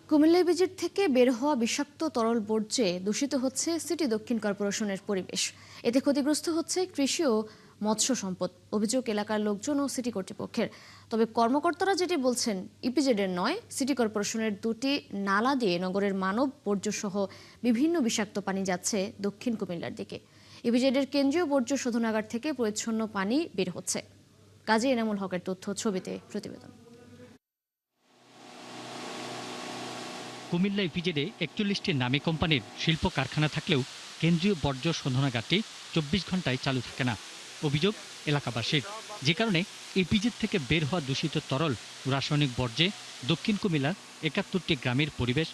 Comilla EPZ থেকে বের হওয়া বিষাক্ত তরল বর্জ্যে দূষিত হচ্ছে সিটি দক্ষিণ কর্পোরেশনের পরিবেশ। এতে ক্ষতিগ্রস্ত হচ্ছে কৃষি ও মৎস্য সম্পদ। অভিযোগ এলাকার লোকজন ও সিটি কর্তৃপক্ষের। তবে কর্মকর্তারা যেটি বলছেন, ইপিজেডের নয়, সিটি কর্পোরেশনের দুটি নালা দিয়ে নগরের মানব বর্জ্য সহ বিভিন্ন বিষাক্ত পানি যাচ্ছে দক্ষিণ কুমিল্লার দিকে। ইপিজেডের কেন্দ্রীয় বর্জ্য শোধনাগার থেকে পরিচ্ছন্ন পানি বের হচ্ছে। কাজী এনামুল হকের তথ্য, ছবিতে প্রতিবেদন। কুমিল্লা ইপিজেডে ৪১টি নামী কোম্পানির শিল্প কারখানা থাকলেও কেন্দ্রীয় বর্জ্য শোধনাগারটি ২৪ ঘন্টায় চালু থাকে না। অভিযোগ এলাকাবাসীর, যে কারণে ইপিজেড থেকে বের হওয়া দূষিত তরল রাসায়নিক বর্জ্যে দক্ষিণ কুমিল্লার ৭১টি গ্রামের পরিবেশ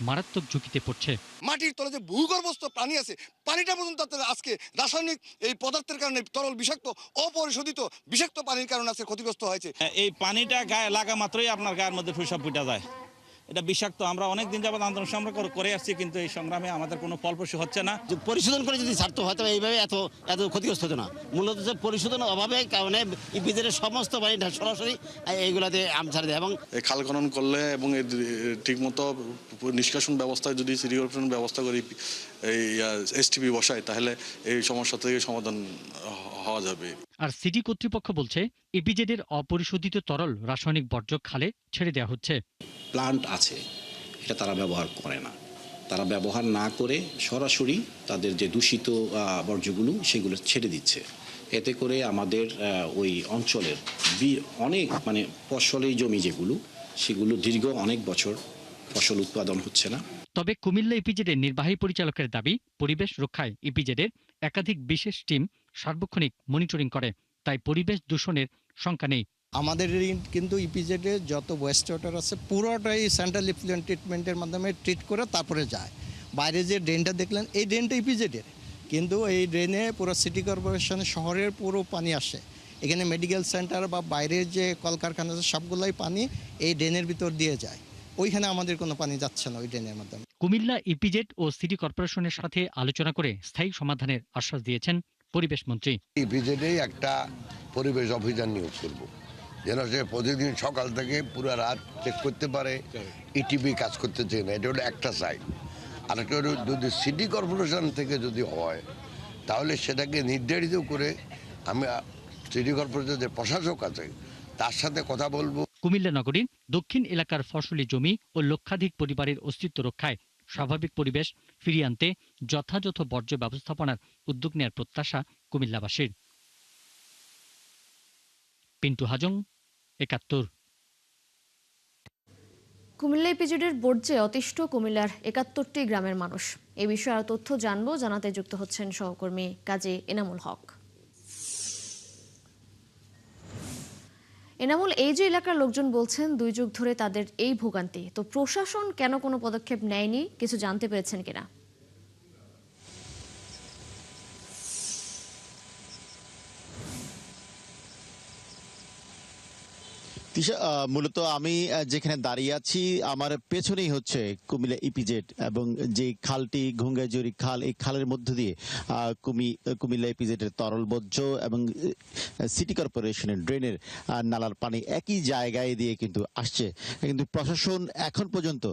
মারাত্মক ঝুঁকিতে পড়ছে। মাটির তলে যে ভূগর্ভস্থ পানি আছে, পানিটা পর্যন্ত আজকে রাসায়নিক এই পদার্থের কারণে তরল বিষাক্ত অপরিশোধিত বিষাক্ত পানির কারণে আজকে ক্ষতিগ্রস্ত হয়েছে। এই পানিটা গায়ে লাগা মাত্রই আপনার গায়ের মধ্যে ফুসা ফুটা যায়। এটা বিষাক্ত। আমরা অনেক দিন যাবত আন্দোলন সংগ্রাম করে আসছি, কিন্তু এই সংগ্রামে আমাদের কোনো ফলপ্রসূ হচ্ছে না। পরিশোধন করে যদি ছাড়তে হয় তবে এইভাবে এত ক্ষতিগ্রস্ত হতো না। মূলত যে পরিশোধনের অভাবে কারণে ইপিজেডের সমস্ত পানি সরাসরি এইগুলাতে ছাড়ে দেয়। এবং খাল খনন করলে এবং ঠিকমতো নিষ্কাশন ব্যবস্থায় যদি সিটি কর্পোরেশন ব্যবস্থা করে এই এসটিপি বসায়, তাহলে এই সমস্যা থেকে সমাধান হওয়া যাবে। আর সিটি কর্তৃপক্ষ বলছে, ইপিজেডের অপরিশোধিত তরল রাসায়নিক বর্জ্য খালে ছেড়ে দেওয়া হচ্ছে। প্লান্ট আছে, এটা তারা ব্যবহার করে না। তারা ব্যবহার না করে সরাসরি তাদের যে দূষিত বর্জ্যগুলো সেগুলো ছেড়ে দিচ্ছে। এতে করে আমাদের ওই অঞ্চলের অনেক ফসলি জমি যেগুলো, সেগুলো দীর্ঘ অনেক বছর ফসল উৎপাদন হচ্ছে না। তবে কুমিল্লা ইপিজেডের নির্বাহী পরিচালকের দাবি, পরিবেশ রক্ষায় ইপিজেডের একাধিক বিশেষ টিম সার্বক্ষণিক মনিটরিং করে, তাই পরিবেশ দূষণের শঙ্কা নেই। আমাদের কিন্তু ইপিজেডে যত ওয়েস্ট ওয়াটার আছে পুরোটাই সেন্ট্রাল ইফ্লুয়েন্ট ট্রিটমেন্টের মাধ্যমে ট্রিট করে তারপরে যায়। বাইরে যে ড্রেনটা দেখলেন, এই ড্রেনটা ইপিজেডের, কিন্তু এই ড্রেনে পুরো সিটি কর্পোরেশনের শহরের পুরো পানি আসে। এখানে মেডিকেল সেন্টার বা বাইরের যে কলকারখানা আছে সবগুলোই পানি এই ড্রেনের ভিতর দিয়ে যায়। ওইখানে আমাদের কোনো পানি যাচ্ছে না ওই ড্রেনের মাধ্যমে। কুমিল্লা ইপিজেড ও সিটি কর্পোরেশনের সাথে আলোচনা করে স্থায়ী সমাধানের আশ্বাস দিয়েছেন পরিবেশ মন্ত্রী। ইপিজেডে একটা পরিবেশ অভিযান নিয়োগ করব, যেন সে প্রতিদিন সকাল থেকে পুরো রাত চেক করতে পারে ইটিপি কাজ করতে চাই না। এটা হলো একটা সাইড। আর একটা হলো যদি সিটি কর্পোরেশন থেকে যদি হয়, তাহলে সেটাকে নির্ধারিত করে আমি সিটি কর্পোরেশনের প্রশাসক আছে তার সাথে কথা বলবো। কুমিল্লা নগরীর দক্ষিণ এলাকার ফসলি জমি ও লক্ষাধিক পরিবারের অস্তিত্ব রক্ষায় স্বাভাবিক পরিবেশ ফিরিয়ে আনতে যথাযথ বর্জ্য ব্যবস্থাপনার উদ্যোগ নেওয়ার প্রত্যাশা কুমিল্লাবাসীর। পিন্টু হাজং, ৭১। কুমিল্লা ইপিজেডের বর্জ্যে অতিষ্ঠ কুমিল্লার ৭১টি গ্রামের মানুষ। এই বিষয়ে আরো তথ্য জানাতে যুক্ত হচ্ছেন সহকর্মী কাজী এনামুল হক। এনামুল, এই যে এলাকার লোকজন বলছেন ২ যুগ ধরে তাদের এই ভোগান্তি, তো প্রশাসন কেন কোনো পদক্ষেপ নেয়নি, কিছু জানতে পেরেছেন কিনা? মূলত আমি যেখানে দাঁড়িয়ে আছি, আমার পেছনেই হচ্ছে কুমিল্লা ইপিজেড, এবং যে খালটি ঘুঙ্গাজুরি খাল, এই খালের মধ্য দিয়ে কুমিল্লা ইপিজেডের তরল বর্জ্য এবং সিটি কর্পোরেশনের ড্রেনের নালার পানি একই জায়গায় দিয়ে কিন্তু আসছে। কিন্তু প্রশাসন এখন পর্যন্ত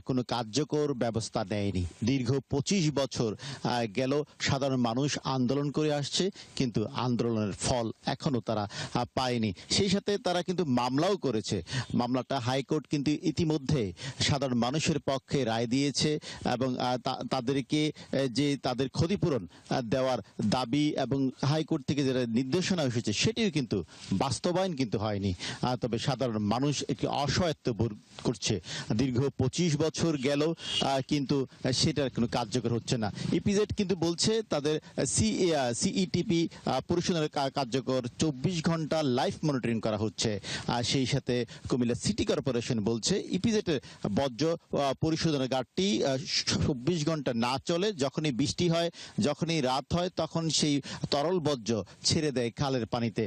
কোনো কার্যকর ব্যবস্থা নেয়নি। দীর্ঘ ২৫ বছর গেল সাধারণ মানুষ আন্দোলন করে আসছে, কিন্তু আন্দোলনের ফল এখনো তারা পায়নি। সেই সাথে তারা কিন্তু মামলাও করেছে। মামলাটা হাইকোর্ট কিন্তু ইতিমধ্যে সাধারণ মানুষের পক্ষে রায় দিয়েছে, এবং তাদেরকে যে তাদের ক্ষতিপূরণ দেওয়ার দাবি এবং হাইকোর্ট থেকে যেটা নির্দেশনা এসেছে সেটিও কিন্তু বাস্তবায়ন কিন্তু হয়নি। তবে সাধারণ মানুষ একটি অসহায়ত্ব বোধ করছে। দীর্ঘ ২৫ বছর গেল, কিন্তু সেটার কোনো কার্যকর হচ্ছে না। ইপিজেড কিন্তু বলছে তাদের সিইটিপি পরিশোধনের কার্যকর ২৪ ঘন্টা লাইভ মনিটরিং করা হচ্ছে। সেই সাথে কুমিল্লা সিটি কর্পোরেশন বলছে ইপিজেডের বর্জ্য পরিশোধনাগারটি ২৪ ঘন্টা না চলে, যখনই বৃষ্টি হয়, যখনই রাত হয়, তখন সেই তরল বর্জ্য ছেড়ে দেয় খালের পানিতে।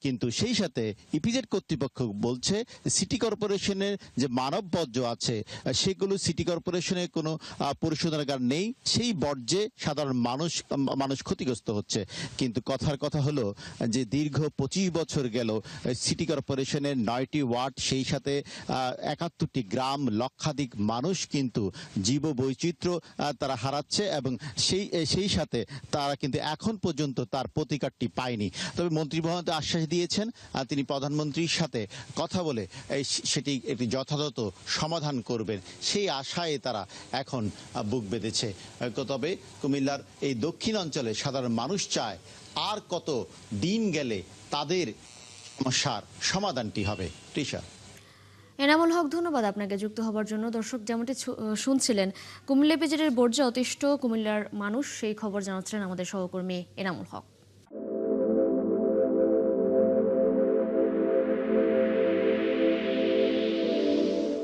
কিন্তু সেই সাথে ইপিজেড কর্তৃপক্ষ বলছে সিটি কর্পোরেশনের যে মানব বর্জ্য আছে সেগুলো সিটি কর্পোরেশনের কোনো পরিশোধনাগার নেই, সেই বর্জ্যে সাধারণ মানুষ ক্ষতিগ্রস্ত হচ্ছে। কিন্তু কথার কথা হলো যে দীর্ঘ ২৫ বছর গেল সিটি কর্পোরেশনের 9টি ওয়ার্ড, সেই সাথে 71টি গ্রাম, লক্ষাধিক মানুষ কিন্তু জীববৈচিত্র্য তারা হারাচ্ছে এবং সেই সাথে তারা কিন্তু এখন পর্যন্ত তার প্রতিকারটি পায়নি। তবে মন্ত্রী মহোদয় আশ্বাস দিয়েছেন তিনি প্রধানমন্ত্রীর সাথে কথা বলে সেটি একটি যথাযথ সমাধান করবেন, সেই আশায় তারা এখন বুক বেঁধেছে। তবে কুমিল্লার এই দক্ষিণ অঞ্চলে সাধারণ মানুষ চায় আর কত দিন গেলে তাদের সমস্যার সমাধানটি হবে। তৃষা। এনামুল হক, ধন্যবাদ আপনাকে যুক্ত হবার জন্য। দর্শক, যেমনটি শুনছিলেন, কুমিল্লা ইপিজেডের বর্জ্যে অতিষ্ঠ কুমিল্লার মানুষ, সেই খবর জানাচ্ছিলেন আমাদের সহকর্মী এনামুল হক।